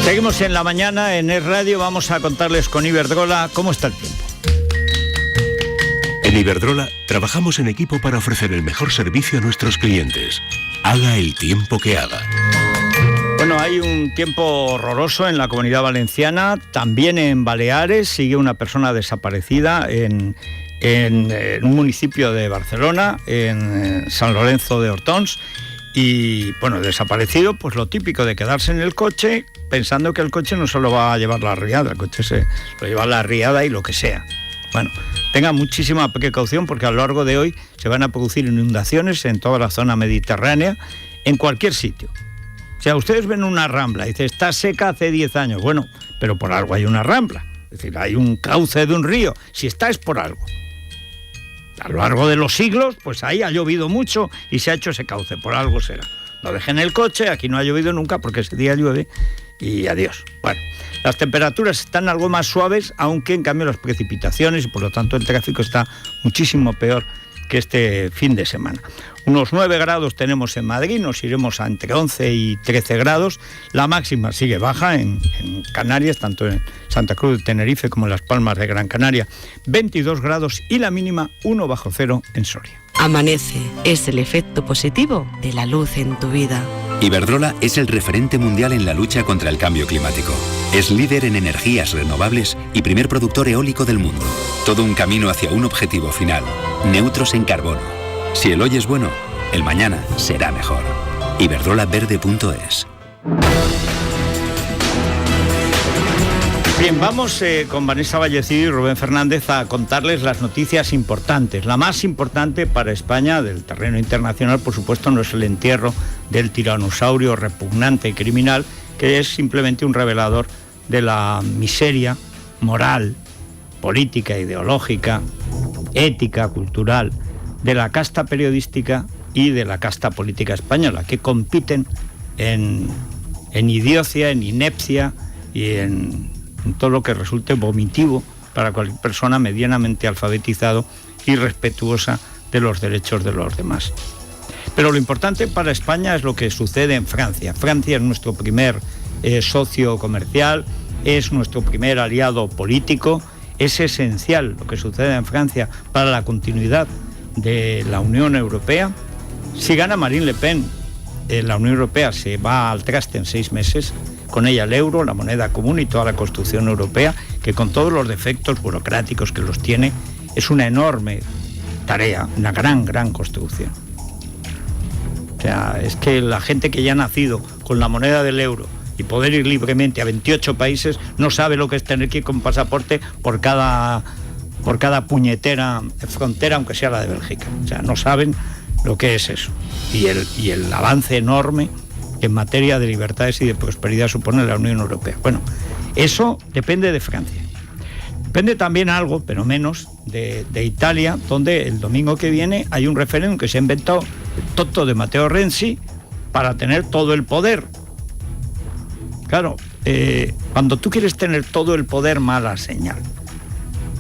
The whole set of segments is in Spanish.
Seguimos en la mañana en Es Radio. Vamos a contarles con Iberdrola cómo está el tiempo. En Iberdrola trabajamos en equipo para ofrecer el mejor servicio a nuestros clientes. Haga el tiempo que haga. Bueno, hay un tiempo horroroso en la Comunidad Valenciana, también en Baleares. Sigue una persona desaparecida en un municipio de Barcelona, en San Lorenzo de Hortons. Y bueno, desaparecido, pues lo típico de quedarse en el coche pensando que el coche no solo va a llevar la riada, el coche se lo lleva la riada y lo que sea. Bueno, tenga muchísima precaución porque a lo largo de hoy se van a producir inundaciones en toda la zona mediterránea, en cualquier sitio. O sea, ustedes ven una rambla y dicen, está seca hace 10 años. Bueno, pero por algo hay una rambla. Es decir, hay un cauce de un río. Si está es por algo. A lo largo de los siglos, pues ahí ha llovido mucho y se ha hecho ese cauce, por algo será. No dejen el coche, aquí no ha llovido nunca porque ese día llueve y adiós. Bueno, las temperaturas están algo más suaves, aunque en cambio las precipitaciones y por lo tanto el tráfico está muchísimo peor que este fin de semana. Unos 9 grados tenemos en Madrid, nos iremos a entre 11 y 13 grados. La máxima sigue baja en Canarias, tanto en Santa Cruz de Tenerife como en Las Palmas de Gran Canaria, 22 grados y la mínima 1 bajo cero en Soria. Amanece es el efecto positivo de la luz en tu vida. Iberdrola es el referente mundial en la lucha contra el cambio climático. Es líder en energías renovables y primer productor eólico del mundo. Todo un camino hacia un objetivo final, neutros en carbono. Si el hoy es bueno, el mañana será mejor. Iberdrolaverde.es. Bien, vamos con Vanessa Vallecillo y Rubén Fernández a contarles las noticias importantes. La más importante para España del terreno internacional, por supuesto, no es el entierro del tiranosaurio repugnante y criminal, que es simplemente un revelador de la miseria moral, política, ideológica, ética, cultural, de la casta periodística y de la casta política española, que compiten en idiocia, en inepcia y en todo lo que resulte vomitivo para cualquier persona medianamente alfabetizado y respetuosa de los derechos de los demás. Pero lo importante para España es lo que sucede en Francia. Francia es nuestro primer socio comercial, es nuestro primer aliado político, es esencial lo que sucede en Francia para la continuidad de la Unión Europea. Si gana Marine Le Pen, la Unión Europea se va al traste en 6 meses, con ella el euro, la moneda común y toda la construcción europea, que con todos los defectos burocráticos que los tiene, es una enorme tarea, una gran construcción. O sea, es que la gente que ya ha nacido con la moneda del euro y poder ir libremente a 28 países no sabe lo que es tener que ir con pasaporte por cada puñetera frontera, aunque sea la de Bélgica. O sea, no saben lo que es eso. Y el avance enorme en materia de libertades y de prosperidad supone la Unión Europea. Bueno, eso depende de Francia. Depende también algo, pero menos, de Italia, donde el domingo que viene hay un referéndum que se ha inventado el tonto de Matteo Renzi para tener todo el poder. Claro, cuando tú quieres tener todo el poder, mala señal.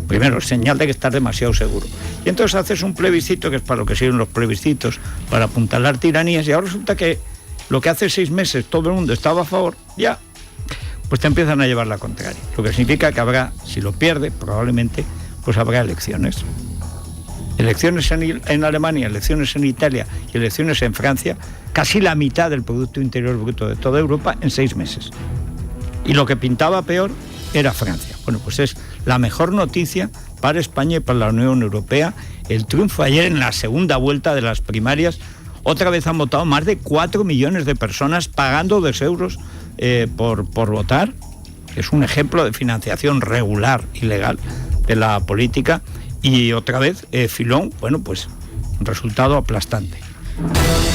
Primero, señal de que estás demasiado seguro. Y entonces haces un plebiscito, que es para lo que sirven los plebiscitos, para apuntalar tiranías, y ahora resulta que lo que hace 6 meses todo el mundo estaba a favor, ya, pues te empiezan a llevar la contraria. Lo que significa que habrá, si lo pierde, probablemente, pues habrá elecciones. Elecciones en Alemania, elecciones en Italia y elecciones en Francia, casi la mitad del Producto Interior Bruto de toda Europa en 6 meses. Y lo que pintaba peor era Francia. Bueno, pues es la mejor noticia para España y para la Unión Europea. El triunfo ayer en la segunda vuelta de las primarias. Otra vez han votado más de 4 millones de personas pagando 2 euros por votar. Es un ejemplo de financiación regular y legal de la política. Y otra vez, Fillon, bueno, pues un resultado aplastante.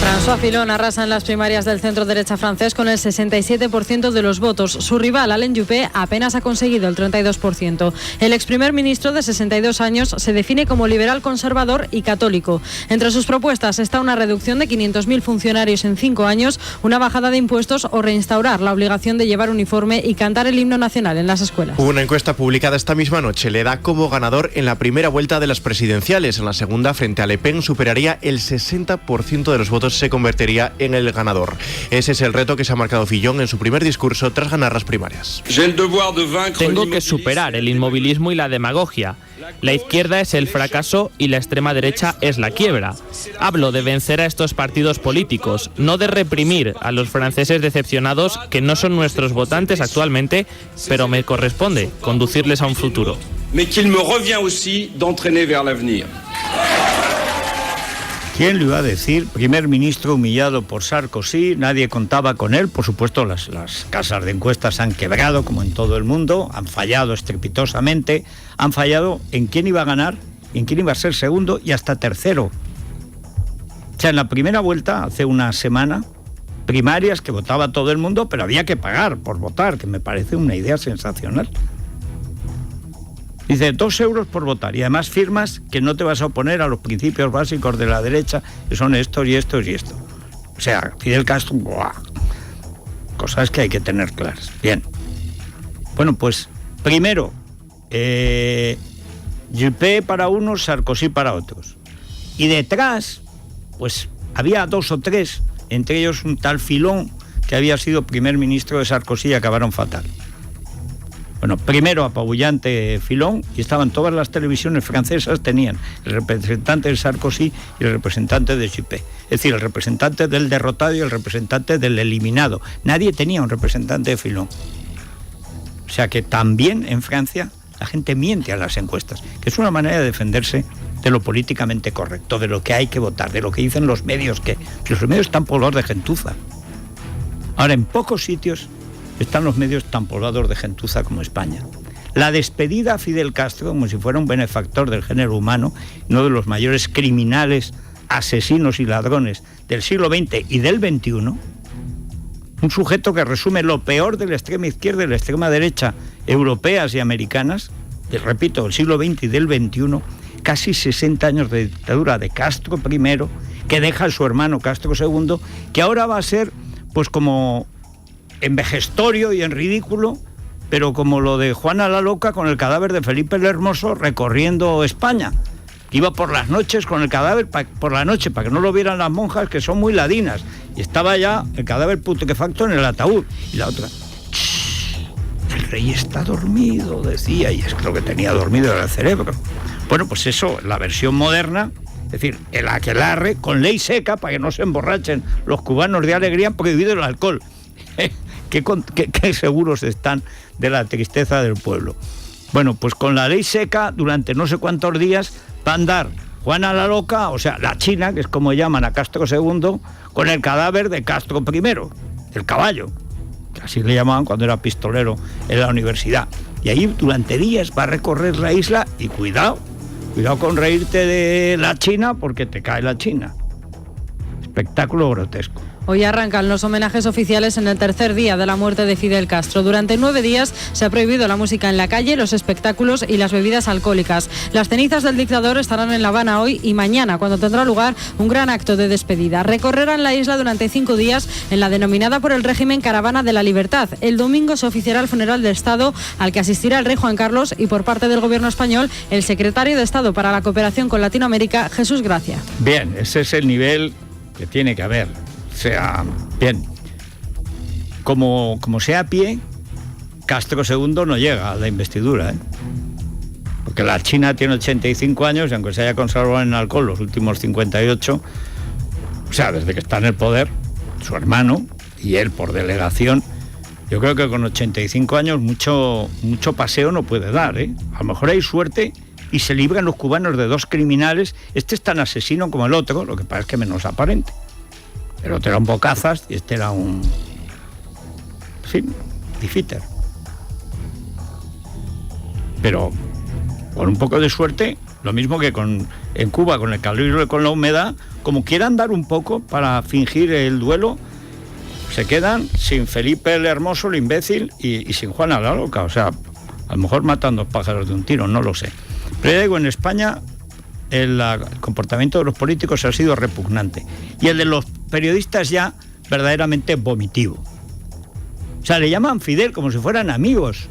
François Fillon arrasa en las primarias del centro derecha francés con el 67% de los votos. Su rival, Alain Juppé, apenas ha conseguido el 32%. El ex primer ministro de 62 años se define como liberal conservador y católico. Entre sus propuestas está una reducción de 500.000 funcionarios en 5 años, una bajada de impuestos o reinstaurar la obligación de llevar uniforme y cantar el himno nacional en las escuelas. Una encuesta publicada esta misma noche le da como ganador en la primera vuelta de las presidenciales. En la segunda, frente a Le Pen, superaría el 60% 50% de los votos se convertiría en el ganador. Ese es el reto que se ha marcado Fillon en su primer discurso tras ganar las primarias. Tengo que superar el inmovilismo y la demagogia. La izquierda es el fracaso y la extrema derecha es la quiebra. Hablo de vencer a estos partidos políticos, no de reprimir a los franceses decepcionados que no son nuestros votantes actualmente, pero me corresponde conducirles a un futuro. ¿Quién lo iba a decir? Primer ministro humillado por Sarkozy, nadie contaba con él. Por supuesto, las casas de encuestas han quebrado, como en todo el mundo, han fallado estrepitosamente, han fallado en quién iba a ganar, en quién iba a ser segundo y hasta tercero. O sea, en la primera vuelta, hace una semana, primarias que votaba todo el mundo, pero había que pagar por votar, que me parece una idea sensacional. Dice, 2 euros por votar y además firmas que no te vas a oponer a los principios básicos de la derecha, que son estos y estos y esto. O sea, Fidel Castro, ¡buah! Cosas que hay que tener claras. Bien. Bueno, pues, primero, Juppé para unos, Sarkozy para otros. Y detrás, pues, había 2 o 3, entre ellos un tal Fillon, que había sido primer ministro de Sarkozy y acabaron fatal. Bueno, primero apabullante Fillon, y estaban todas las televisiones francesas, tenían el representante de Sarkozy y el representante de Juppé. Es decir, el representante del derrotado y el representante del eliminado. Nadie tenía un representante de Fillon. O sea que también en Francia la gente miente a las encuestas, que es una manera de defenderse de lo políticamente correcto, de lo que hay que votar, de lo que dicen los medios, que los medios están poblados de gentuza. Ahora, en pocos sitios están los medios tan poblados de gentuza como España. La despedida a Fidel Castro, como si fuera un benefactor del género humano, uno de los mayores criminales, asesinos y ladrones del siglo XX y del XXI, un sujeto que resume lo peor de la extrema izquierda y la extrema derecha europeas y americanas, repito, del siglo XX y del XXI, casi 60 años de dictadura de Castro I, que deja a su hermano Castro II, que ahora va a ser, pues como en vejestorio y en ridículo, pero como lo de Juana la Loca con el cadáver de Felipe el Hermoso recorriendo España. Iba por las noches con el cadáver, por la noche, para que no lo vieran las monjas, que son muy ladinas. Y estaba ya el cadáver putrefacto en el ataúd. Y la otra, el rey está dormido, decía, y es que lo que tenía dormido era el cerebro. Bueno, pues eso, la versión moderna, es decir, el aquelarre con ley seca para que no se emborrachen los cubanos de alegría, prohibido el alcohol. ¿Qué seguros están de la tristeza del pueblo? Bueno, pues con la ley seca, durante no sé cuántos días, va a andar Juana la Loca, o sea, la China, que es como llaman a Castro II, con el cadáver de Castro I, el caballo, que así le llamaban cuando era pistolero en la universidad. Y ahí durante días va a recorrer la isla y cuidado con reírte de la China, porque te cae la China. Espectáculo grotesco. Hoy arrancan los homenajes oficiales en el tercer día de la muerte de Fidel Castro. Durante 9 días se ha prohibido la música en la calle, los espectáculos y las bebidas alcohólicas. Las cenizas del dictador estarán en La Habana hoy y mañana, cuando tendrá lugar un gran acto de despedida. Recorrerán la isla durante 5 días en la denominada por el régimen Caravana de la Libertad. El domingo se oficiará el funeral de Estado al que asistirá el rey Juan Carlos y, por parte del gobierno español, el secretario de Estado para la Cooperación con Latinoamérica, Jesús Gracia. Bien, ese es el nivel que tiene que haber. O sea, bien, como sea a pie, Castro II no llega a la investidura, ¿eh? Porque la China tiene 85 años y aunque se haya conservado en alcohol los últimos 58, o sea, desde que está en el poder, su hermano y él por delegación, yo creo que con 85 años mucho paseo no puede dar, ¿eh? A lo mejor hay suerte y se libran los cubanos de 2 criminales, este es tan asesino como el otro, lo que pasa es que menos aparente. El otro era un bocazas y este era un... sí, difíter. Pero con un poco de suerte, lo mismo que en Cuba, con el calor y con la humedad, como quieran dar un poco para fingir el duelo, se quedan sin Felipe el Hermoso, el imbécil, y sin Juana la Loca. O sea, a lo mejor matan 2 pájaros de un tiro, no lo sé. Pero ya digo, en España el comportamiento de los políticos ha sido repugnante y el de los periodistas ya verdaderamente vomitivo. O sea, le llaman Fidel como si fueran amigos.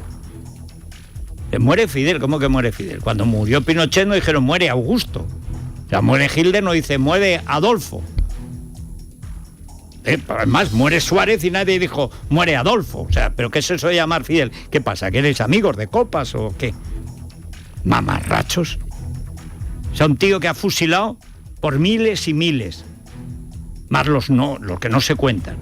Muere Fidel, ¿cómo que muere Fidel? Cuando murió Pinochet no dijeron muere Augusto. O sea, muere Hitler, no dice muere Adolfo. Además, muere Suárez y nadie dijo, muere Adolfo. O sea, ¿pero qué es eso de llamar Fidel? ¿Qué pasa? ¿Que eres amigos de copas o qué? Mamarrachos. O sea, un tío que ha fusilado por miles y miles. Más los que no se cuentan.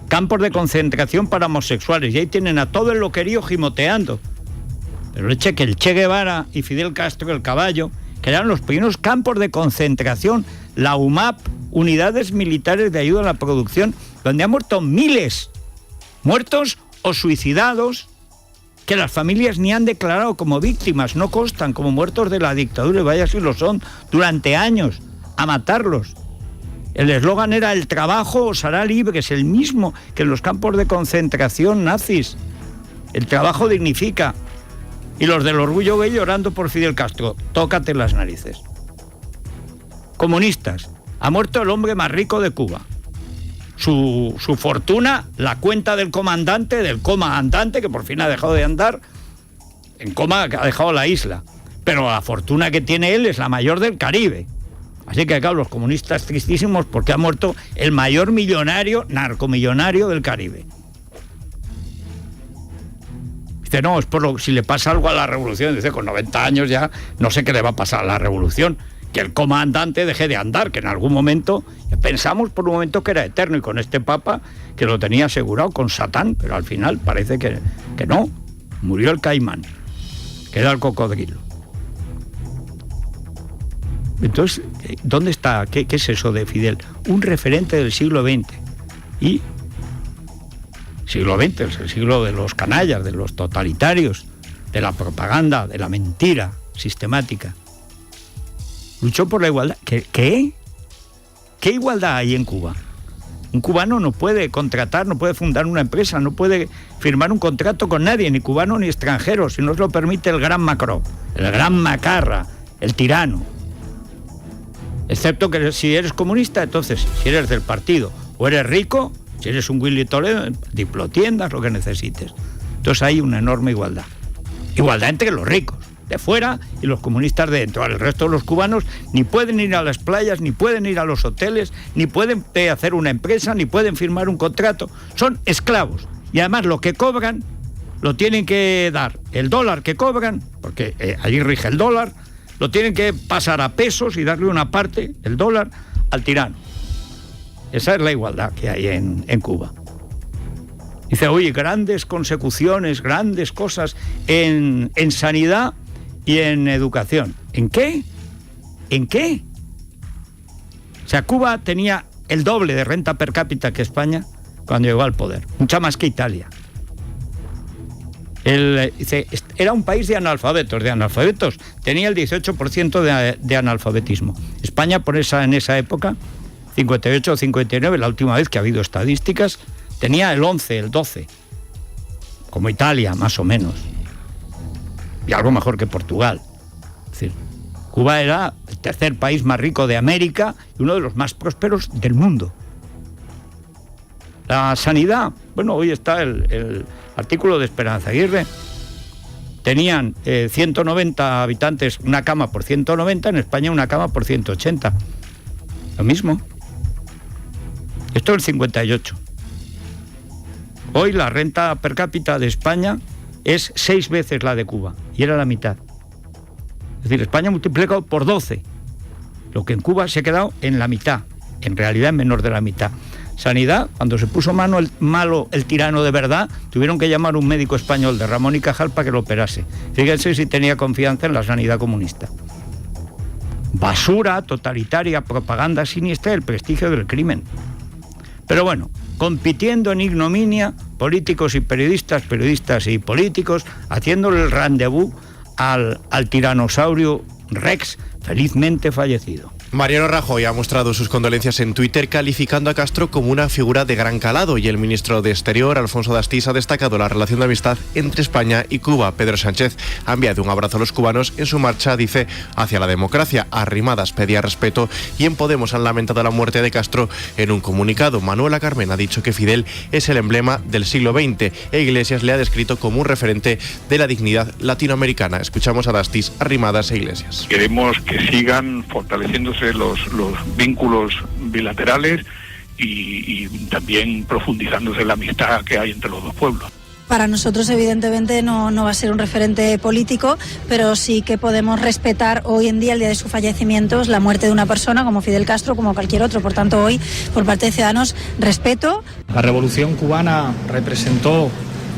Campos de concentración para homosexuales. Y ahí tienen a todo el loquerío gimoteando. Pero que el Che Guevara y Fidel Castro, el caballo, crearon los primeros campos de concentración, la UMAP, unidades militares de ayuda a la producción, donde han muerto miles, muertos o suicidados, que las familias ni han declarado como víctimas, no constan como muertos de la dictadura, y vaya si lo son, durante años, a matarlos. El eslogan era: el trabajo os hará libres, el mismo que en los campos de concentración nazis. El trabajo dignifica. Y los del orgullo gay llorando por Fidel Castro. Tócate las narices. Comunistas. Ha muerto el hombre más rico de Cuba. Su fortuna, la cuenta del comandante, que por fin ha dejado de andar, en coma, que ha dejado la isla. Pero la fortuna que tiene él es la mayor del Caribe. Así que, claro, los comunistas tristísimos porque ha muerto el mayor millonario, narcomillonario del Caribe. Dice, no, es si le pasa algo a la revolución. Dice, con 90 años ya no sé qué le va a pasar a la revolución. Que el comandante deje de andar, que en algún momento, pensamos por un momento que era eterno, y con este papa que lo tenía asegurado con Satán, pero al final parece que no. Murió el caimán, queda el cocodrilo. Entonces, ¿dónde está? ¿Qué es eso de Fidel? Un referente del siglo XX. Y siglo XX es el siglo de los canallas, de los totalitarios, de la propaganda, de la mentira sistemática. Luchó por la igualdad. ¿Qué? ¿Qué igualdad hay en Cuba? Un cubano no puede contratar, no puede fundar una empresa, no puede firmar un contrato con nadie, ni cubano ni extranjero, si no se lo permite el gran Macron, el gran Macarra, el tirano. Excepto que si eres comunista, entonces, si eres del partido o eres rico, si eres un Willy Toledo, diplotiendas, lo que necesites. Entonces hay una enorme igualdad. Igualdad entre los ricos de fuera y los comunistas de dentro. El resto de los cubanos ni pueden ir a las playas, ni pueden ir a los hoteles, ni pueden hacer una empresa, ni pueden firmar un contrato. Son esclavos. Y además lo que cobran lo tienen que dar. El dólar que cobran, porque allí rige el dólar, lo tienen que pasar a pesos y darle una parte, el dólar, al tirano. Esa es la igualdad que hay en Cuba. Dice, oye, grandes consecuciones, grandes cosas en sanidad y en educación. ¿En qué? ¿En qué? O sea, Cuba tenía el doble de renta per cápita que España cuando llegó al poder, mucha más que Italia. Dice, era un país de analfabetos. Tenía el 18% de analfabetismo. España, en esa época, 58 o 59, la última vez que ha habido estadísticas, tenía el 11, el 12, como Italia, más o menos. Y algo mejor que Portugal. Es decir, Cuba era el tercer país más rico de América y uno de los más prósperos del mundo. La sanidad, bueno, hoy está el artículo de Esperanza Aguirre. Tenían 190 habitantes, una cama por 190, en España una cama por 180. Lo mismo. Esto es el 58. Hoy la renta per cápita de España es 6 veces la de Cuba, y era la mitad. Es decir, España ha multiplicado por 12, lo que en Cuba se ha quedado en la mitad, en realidad en menos de la mitad. Sanidad, cuando se puso malo el tirano de verdad, tuvieron que llamar a un médico español de Ramón y Cajal para que lo operase. Fíjense si tenía confianza en la sanidad comunista. Basura totalitaria, propaganda siniestra, el prestigio del crimen. Pero bueno, compitiendo en ignominia, políticos y periodistas y políticos, haciéndole el rendezvous al tiranosaurio Rex, felizmente fallecido. Mariano Rajoy ha mostrado sus condolencias en Twitter, calificando a Castro como una figura de gran calado, y el ministro de Exterior, Alfonso Dastis, ha destacado la relación de amistad entre España y Cuba. Pedro Sánchez ha enviado un abrazo a los cubanos en su marcha, dice, hacia la democracia. Arrimadas pedía respeto, y en Podemos han lamentado la muerte de Castro en un comunicado. Manuela Carmen ha dicho que Fidel es el emblema del siglo XX e Iglesias le ha descrito como un referente de la dignidad latinoamericana. Escuchamos a Dastis, Arrimadas e Iglesias. Queremos que sigan fortaleciéndose los vínculos bilaterales y también profundizándose en la amistad que hay entre los dos pueblos. Para nosotros, evidentemente, no va a ser un referente político, pero sí que podemos respetar hoy en día, el día de su fallecimiento, la muerte de una persona como Fidel Castro, como cualquier otro. Por tanto, hoy, por parte de Ciudadanos, respeto. La Revolución cubana representó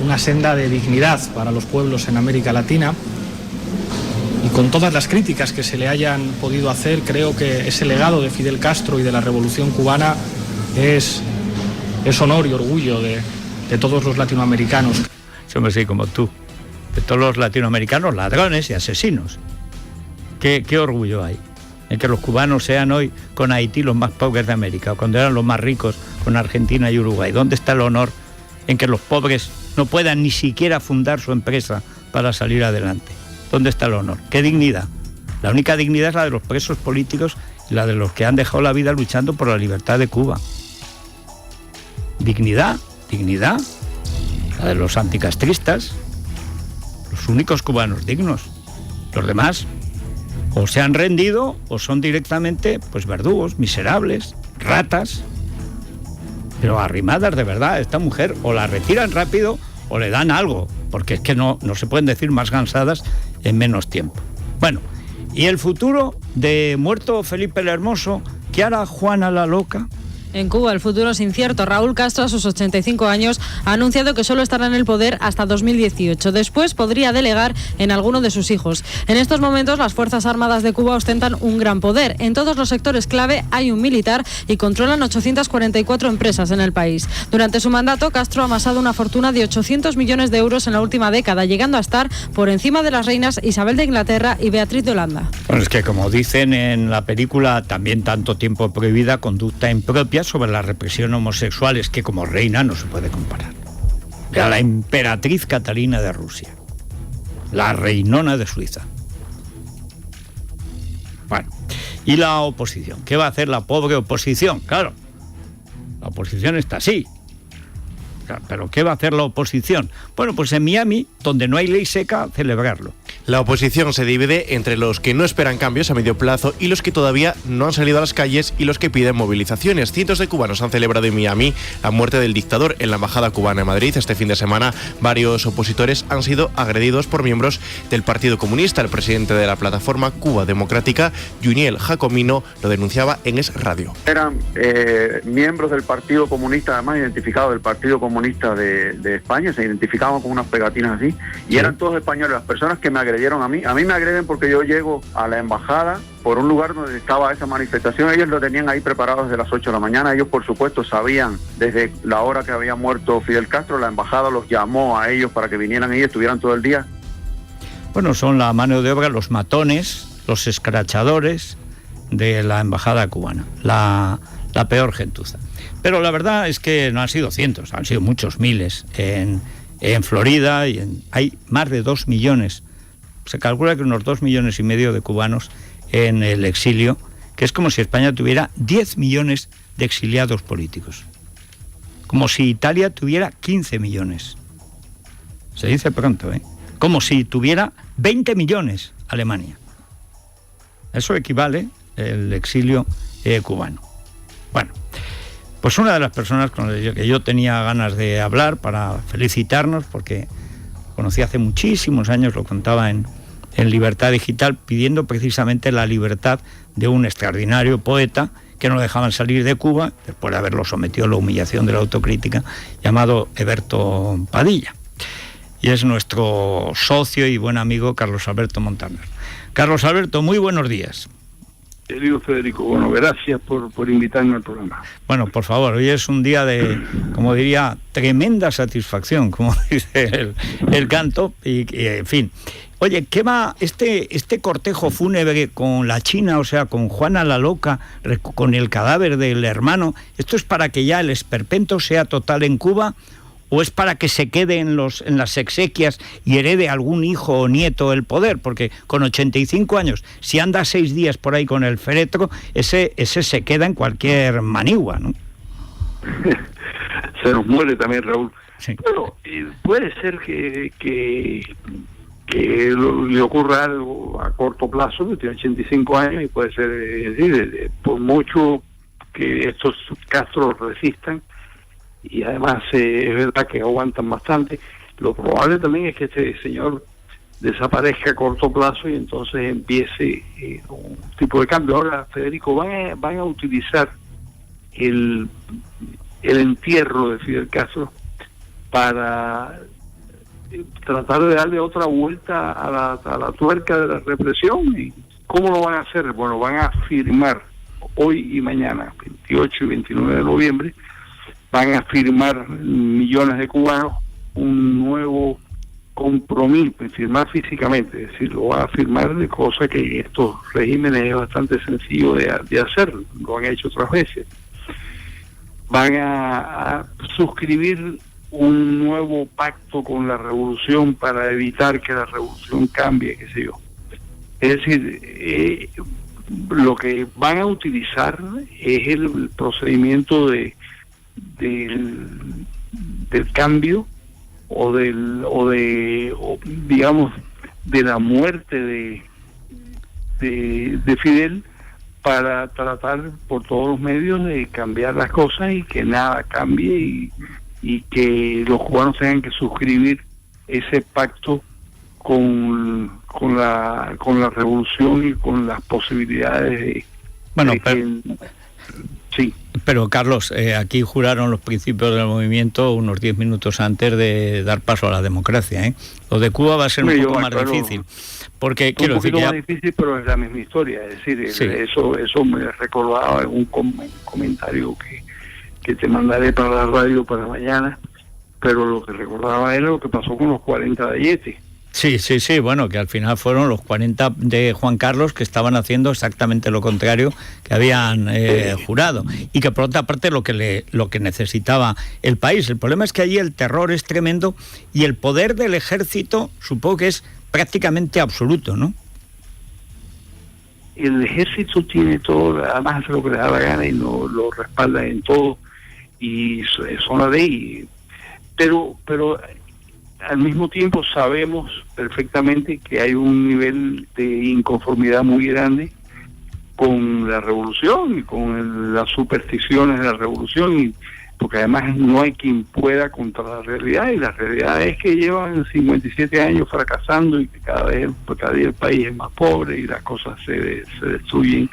una senda de dignidad para los pueblos en América Latina, y con todas las críticas que se le hayan podido hacer, creo que ese legado de Fidel Castro y de la Revolución cubana es honor y orgullo de todos los latinoamericanos. Somos así como tú, de todos los latinoamericanos, ladrones y asesinos. ¿Qué orgullo hay en que los cubanos sean hoy con Haití los más pobres de América, o cuando eran los más ricos con Argentina y Uruguay? ¿Dónde está el honor en que los pobres no puedan ni siquiera fundar su empresa para salir adelante? ¿Dónde está el honor? ¿Qué dignidad? La única dignidad es la de los presos políticos y la de los que han dejado la vida luchando por la libertad de Cuba. Dignidad, la de los anticastristas, los únicos cubanos dignos. Los demás o se han rendido o son directamente pues verdugos, miserables, ratas. Pero arrimadas de verdad, esta mujer o la retiran rápido o le dan algo, porque es que no se pueden decir más cansadas en menos tiempo. Bueno, ¿y el futuro de muerto Felipe el Hermoso? ¿Qué hará Juana la Loca? En Cuba el futuro es incierto. Raúl Castro, a sus 85 años, ha anunciado que solo estará en el poder hasta 2018. Después podría delegar en alguno de sus hijos. En estos momentos las Fuerzas Armadas de Cuba ostentan un gran poder. En todos los sectores clave hay un militar y controlan 844 empresas en el país. Durante su mandato, Castro ha amasado una fortuna de 800 millones de euros en la última década, llegando a estar por encima de las reinas Isabel de Inglaterra y Beatriz de Holanda. Bueno, es que como dicen en la película También tanto tiempo prohibida, conducta impropia, sobre la represión homosexual, es que como reina no se puede comparar. Era la emperatriz Catalina de Rusia, la reinona de Suiza. Bueno, ¿y la oposición? ¿Qué va a hacer la pobre oposición? Claro, la oposición está así. ¿Pero qué va a hacer la oposición? Bueno, pues en Miami, donde no hay ley seca, celebrarlo. La oposición se divide entre los que no esperan cambios a medio plazo y los que todavía no han salido a las calles y los que piden movilizaciones. Cientos de cubanos han celebrado en Miami la muerte del dictador en la embajada cubana en Madrid. Este fin de semana, varios opositores han sido agredidos por miembros del Partido Comunista. El presidente de la plataforma Cuba Democrática, Juniel Jacomino, lo denunciaba en Es Radio. Eran miembros del Partido Comunista, además identificados del Partido Comunista de España, se identificaban con unas pegatinas así, y eran todos españoles. Las personas que me agredieron a mí me agreden porque yo llego a la embajada por un lugar donde estaba esa manifestación. Ellos lo tenían ahí preparado desde las 8 de la mañana. Ellos, por supuesto, sabían desde la hora que había muerto Fidel Castro. La embajada los llamó a ellos para que vinieran y estuvieran todo el día. Bueno, son la mano de obra, los matones, los escrachadores de la embajada cubana, la peor gentuza. Pero la verdad es que no han sido cientos, han sido muchos miles en Florida, y hay más de 2 millones. Se calcula que unos 2,5 millones de cubanos en el exilio, que es como si España tuviera 10 millones de exiliados políticos. Como si Italia tuviera 15 millones. Se dice pronto, ¿eh? Como si tuviera 20 millones Alemania. Eso equivale el exilio cubano. Bueno, pues una de las personas con las que yo tenía ganas de hablar para felicitarnos, porque conocí hace muchísimos años, lo contaba en Libertad Digital, pidiendo precisamente la libertad de un extraordinario poeta que no dejaban salir de Cuba, después de haberlo sometido a la humillación de la autocrítica, llamado Heberto Padilla. Y es nuestro socio y buen amigo Carlos Alberto Montaner. Carlos Alberto, muy buenos días. Querido Federico, bueno, gracias por invitarme al programa. Bueno, por favor, hoy es un día de, como diría, tremenda satisfacción, como dice el canto, y en fin. Oye, ¿qué va este cortejo fúnebre con la China, o sea, con Juana la Loca, con el cadáver del hermano? ¿Esto es para que ya el esperpento sea total en Cuba? ¿O es para que se quede en las exequias y herede algún hijo o nieto el poder? Porque con 85 años, si anda 6 días por ahí con el féretro, ese se queda en cualquier manigua, ¿no? Se nos muere también, Raúl. Sí. Bueno, puede ser que le ocurra algo a corto plazo, que tiene 85 años, y puede ser, por mucho que estos Castro resistan, y además es verdad que aguantan bastante. Lo probable también es que este señor desaparezca a corto plazo y entonces empiece un tipo de cambio. Ahora, Federico, van a utilizar el entierro de Fidel Castro para tratar de darle otra vuelta a la tuerca de la represión. ¿Y cómo lo van a hacer? Bueno, van a firmar hoy y mañana, 28 y 29 de noviembre, van a firmar millones de cubanos un nuevo compromiso, firmar físicamente, es decir, lo van a firmar, de cosa que en estos regímenes es bastante sencillo de hacer, lo han hecho otras veces. Van a suscribir un nuevo pacto con la revolución para evitar que la revolución cambie, qué sé yo. Es decir, lo que van a utilizar es el procedimiento del cambio o digamos de la muerte de Fidel, para tratar por todos los medios de cambiar las cosas y que nada cambie y que los cubanos tengan que suscribir ese pacto con la revolución y con las posibilidades de... Bueno, sí. Pero Carlos, aquí juraron los principios del movimiento unos 10 minutos antes de dar paso a la democracia, ¿eh? Lo de Cuba va a ser un poco más difícil, porque quiero decir que más difícil, pero es la misma historia. Es decir, sí, eso me recordaba en un comentario que te mandaré para la radio para mañana, pero lo que recordaba era lo que pasó con los 40 de Ayete. Sí, bueno, que al final fueron los 40 de Juan Carlos que estaban haciendo exactamente lo contrario que habían jurado, y que por otra parte lo que necesitaba el país. El problema es que allí el terror es tremendo y el poder del ejército supongo que es prácticamente absoluto, ¿no? El ejército tiene todo, además hace lo que le da la gana y no lo respalda en todo, y son la ley, pero al mismo tiempo sabemos perfectamente que hay un nivel de inconformidad muy grande con la revolución y con las supersticiones de la revolución, porque además no hay quien pueda contra la realidad, y la realidad es que llevan 57 años fracasando y que cada día el país es más pobre y las cosas se destruyen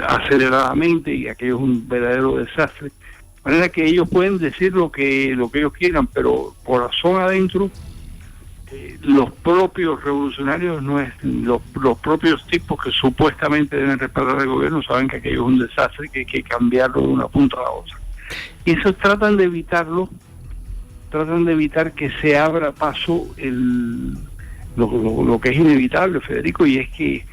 aceleradamente, y aquello es un verdadero desastre. De manera que ellos pueden decir lo que ellos quieran, pero corazón adentro, los propios revolucionarios, los propios tipos que supuestamente deben respaldar al gobierno, saben que aquello es un desastre, que hay que cambiarlo de una punta a la otra. Y eso tratan de evitarlo, tratan de evitar que se abra paso lo que es inevitable, Federico, y es que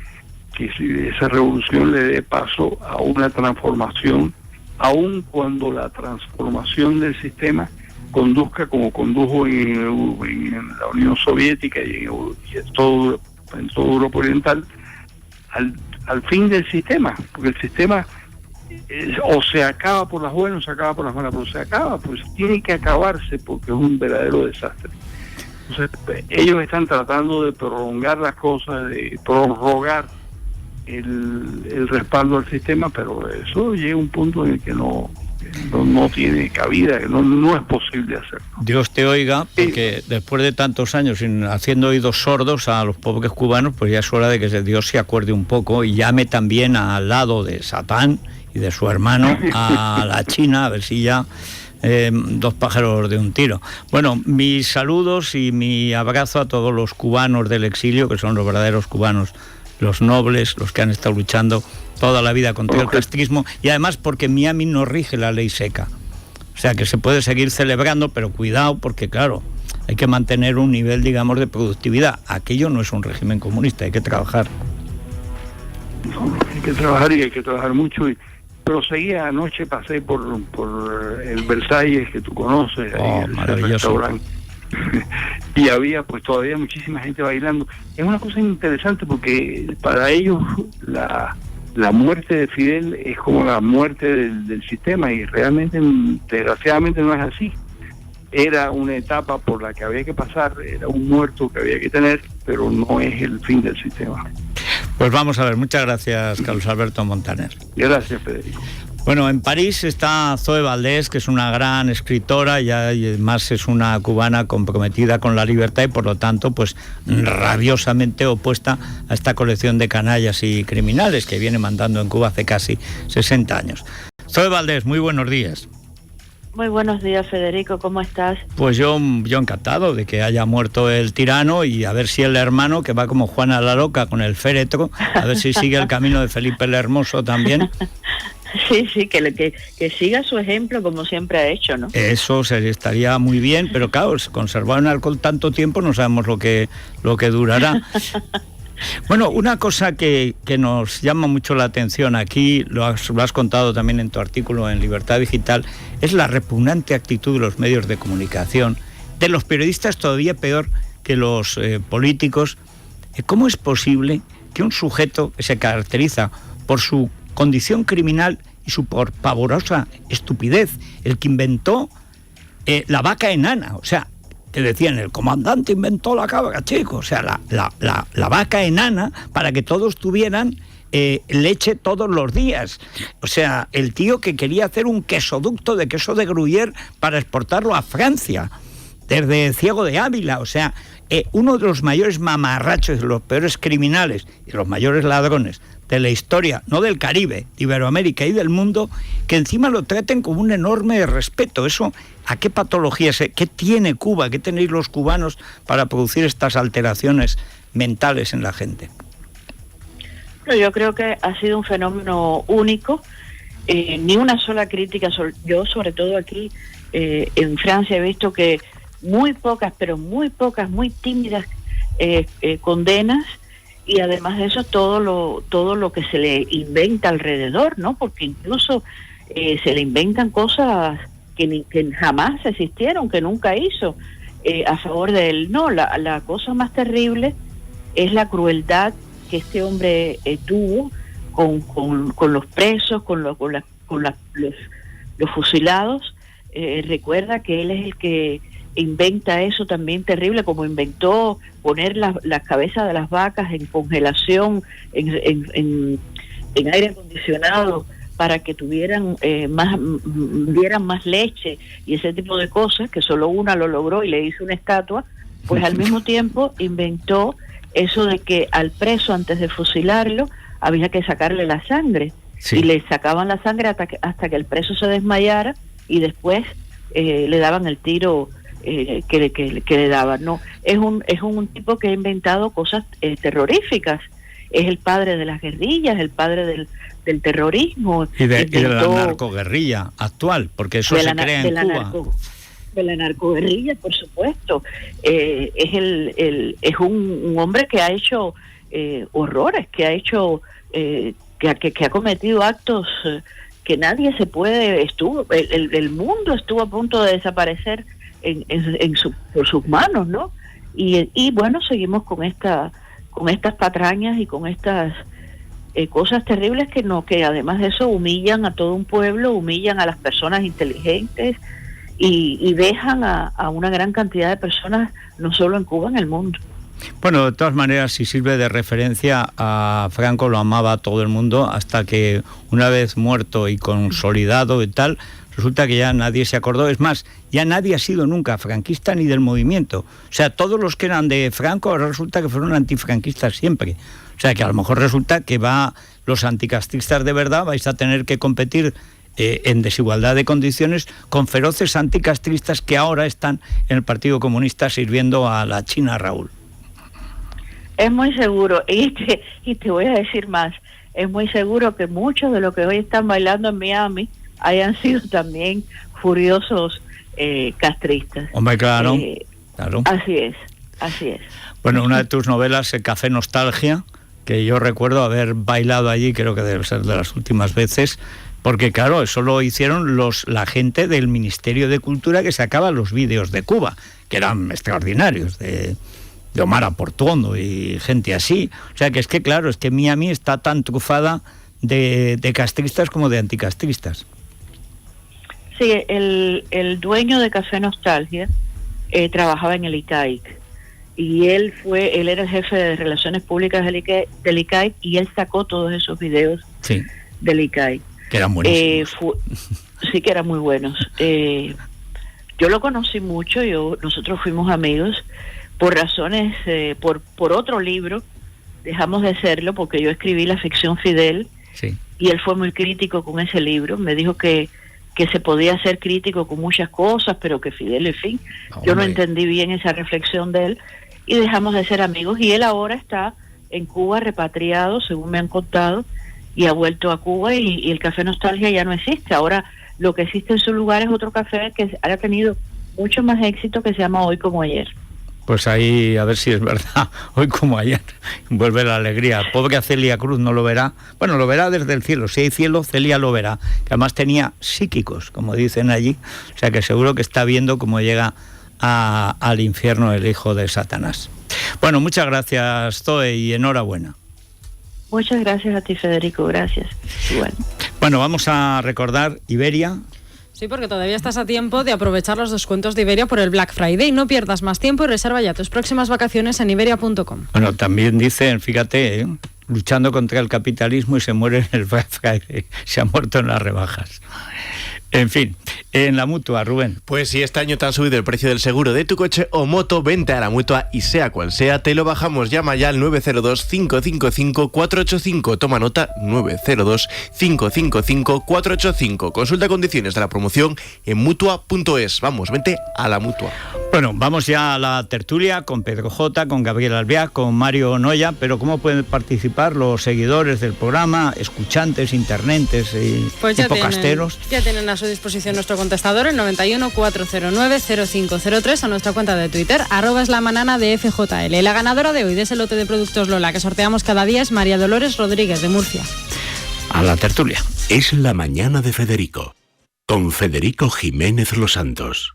esa revolución le dé paso a una transformación, aun cuando la transformación del sistema conduzca como condujo en la Unión Soviética y en toda Europa Oriental, al fin del sistema, porque el sistema o se acaba por las buenas o se acaba por las malas, pero se acaba, pues tiene que acabarse porque es un verdadero desastre. Entonces ellos están tratando de prolongar las cosas, de prorrogar el respaldo al sistema, pero eso llega a un punto en el que no tiene cabida, que no es posible hacerlo. Dios te oiga, porque después de tantos años haciendo oídos sordos a los pobres cubanos, pues ya es hora de que Dios se acuerde un poco y llame también al lado de Satán y de su hermano a la China, a ver si ya dos pájaros de un tiro. Bueno, mis saludos y mi abrazo a todos los cubanos del exilio, que son los verdaderos cubanos, los nobles, los que han estado luchando toda la vida contra el castrismo, y además porque en Miami no rige la ley seca. O sea que se puede seguir celebrando, pero cuidado, porque claro, hay que mantener un nivel, digamos, de productividad. Aquello no es un régimen comunista, hay que trabajar. No, hay que trabajar y hay que trabajar mucho. Pero seguía anoche, pasé por el Versalles, que tú conoces, ahí el restaurante. Y había pues todavía muchísima gente bailando. Es una cosa interesante porque para ellos la muerte de Fidel es como la muerte del sistema, y realmente, desgraciadamente, no es así. Era una etapa por la que había que pasar, era un muerto que había que tener, pero no es el fin del sistema. Pues vamos a ver, muchas gracias, Carlos Alberto Montaner. Gracias, Federico. Bueno, en París está Zoe Valdés, que es una gran escritora y además es una cubana comprometida con la libertad y por lo tanto pues rabiosamente opuesta a esta colección de canallas y criminales que viene mandando en Cuba hace casi 60 años. Zoe Valdés, muy buenos días. Muy buenos días, Federico, ¿cómo estás? Pues yo encantado de que haya muerto el tirano y a ver si el hermano, que va como Juana la Loca con el féretro, a ver si sigue el camino de Felipe el Hermoso también. Sí, que siga su ejemplo como siempre ha hecho, ¿no? Eso estaría muy bien, pero claro, conservar un alcohol tanto tiempo no sabemos lo que durará. Bueno, una cosa que nos llama mucho la atención aquí, lo has contado también en tu artículo en Libertad Digital, es la repugnante actitud de los medios de comunicación, de los periodistas todavía peor que los políticos. ¿Cómo es posible que un sujeto que se caracteriza por su condición criminal y su pavorosa estupidez, el que inventó la vaca enana, o sea, que decían, el comandante inventó la cabra, chico, o sea, la vaca enana para que todos tuvieran leche todos los días. O sea, el tío que quería hacer un quesoducto de queso de Gruyère para exportarlo a Francia, desde Ciego de Ávila, o sea, uno de los mayores mamarrachos, de los peores criminales y los mayores ladrones de la historia, no del Caribe, de Iberoamérica y del mundo, que encima lo traten con un enorme respeto. Eso, ¿a qué patologías, qué tiene Cuba, qué tenéis los cubanos para producir estas alteraciones mentales en la gente? Yo creo que ha sido un fenómeno único, ni una sola crítica. Yo, sobre todo aquí en Francia, he visto que muy pocas, muy tímidas condenas, y además de eso todo lo que se le inventa alrededor, ¿no? Porque incluso se le inventan cosas que jamás existieron, que nunca hizo a favor de él. No, la cosa más terrible es la crueldad que este hombre tuvo con los presos, con los fusilados. Recuerda que él es el que inventa eso también terrible, como inventó poner las cabezas de las vacas en congelación, en aire acondicionado, para que dieran más leche y ese tipo de cosas, que solo una lo logró y le hizo una estatua. Pues al mismo tiempo inventó eso de que al preso, antes de fusilarlo, había que sacarle la sangre, y le sacaban la sangre hasta que el preso se desmayara, y después le daban el tiro que le daban. No, es un tipo que ha inventado cosas terroríficas. Es el padre de las guerrillas, el padre del terrorismo. Y de la narcoguerrilla actual, porque eso se crea en Cuba. De la narcoguerrilla, por supuesto. Es un hombre que ha hecho horrores, que ha hecho que ha cometido actos que nadie se puede. El mundo estuvo a punto de desaparecer por sus manos, ¿no? Y bueno, seguimos con estas patrañas y con estas cosas terribles que además de eso humillan a todo un pueblo, humillan a las personas inteligentes y dejan a una gran cantidad de personas, no solo en Cuba, en el mundo. Bueno, de todas maneras, si sirve de referencia, a Franco lo amaba todo el mundo, hasta que una vez muerto y consolidado y tal, resulta que ya nadie se acordó. Es más, ya nadie ha sido nunca franquista ni del movimiento. O sea, todos los que eran de Franco ahora resulta que fueron antifranquistas siempre. O sea, que a lo mejor resulta que los anticastristas de verdad vais a tener que competir en desigualdad de condiciones con feroces anticastristas que ahora están en el Partido Comunista sirviendo a la China, Raúl. Es muy seguro, y te voy a decir más, es muy seguro que muchos de los que hoy están bailando en Miami hayan sido también furiosos castristas. Hombre, claro. Así es. Bueno, una de tus novelas, Café Nostalgia, que yo recuerdo haber bailado allí, creo que debe ser de las últimas veces, porque claro, eso lo hicieron la gente del Ministerio de Cultura que sacaba los vídeos de Cuba, que eran extraordinarios, de Omar Aportuondo y gente así. O sea, que claro, es que Miami está tan trufada de castristas como de anticastristas. Sí, el dueño de Café Nostalgia trabajaba en el ICAIC, y él era el jefe de Relaciones Públicas del ICAIC, y él sacó todos esos videos del ICAIC. Que eran buenos. Sí, que eran muy buenos. Yo lo conocí mucho, nosotros fuimos amigos por razones, por otro libro, dejamos de serlo porque yo escribí La ficción Fidel, sí. Y él fue muy crítico con ese libro, me dijo que se podía ser crítico con muchas cosas, pero que Fidel, en fin, yo no entendí bien esa reflexión de él, y dejamos de ser amigos, y él ahora está en Cuba repatriado, según me han contado, y ha vuelto a Cuba, y el Café Nostalgia ya no existe. Ahora lo que existe en su lugar es otro café que ha tenido mucho más éxito, que se llama Hoy como Ayer. Pues ahí a ver si es verdad, hoy como ayer, vuelve la alegría. Pobre Celia Cruz no lo verá, bueno, lo verá desde el cielo, si hay cielo, Celia lo verá, que además tenía psíquicos, como dicen allí, o sea que seguro que está viendo cómo llega al infierno el hijo de Satanás. Bueno, muchas gracias, Zoe, y enhorabuena. Muchas gracias a ti, Federico, gracias. Bueno, vamos a recordar Iberia. Sí, porque todavía estás a tiempo de aprovechar los descuentos de Iberia por el Black Friday. No pierdas más tiempo y reserva ya tus próximas vacaciones en iberia.com. Bueno, también dicen, fíjate, luchando contra el capitalismo y se muere en el Black Friday. Se ha muerto en las rebajas. En fin, en la Mutua, Rubén. Pues si este año te han subido el precio del seguro de tu coche o moto, vente a la Mutua y sea cual sea, te lo bajamos. Llama ya al 902-555-485. Toma nota, 902-555-485. Consulta condiciones de la promoción en Mutua.es. Vamos, vente a la Mutua. Bueno, vamos ya a la tertulia con Pedro J, con Gabriel Albiac, con Mario Noya, pero ¿cómo pueden participar los seguidores del programa, escuchantes, internentes y hipocasteros? Ya tienen a su disposición nuestro contestador, el 91 409 0503, a nuestra cuenta de Twitter, @eslamanana de FJL. La ganadora de hoy de ese lote de productos Lola que sorteamos cada día es María Dolores Rodríguez, de Murcia. A la tertulia. Es la mañana de Federico, con Federico Jiménez Los Santos.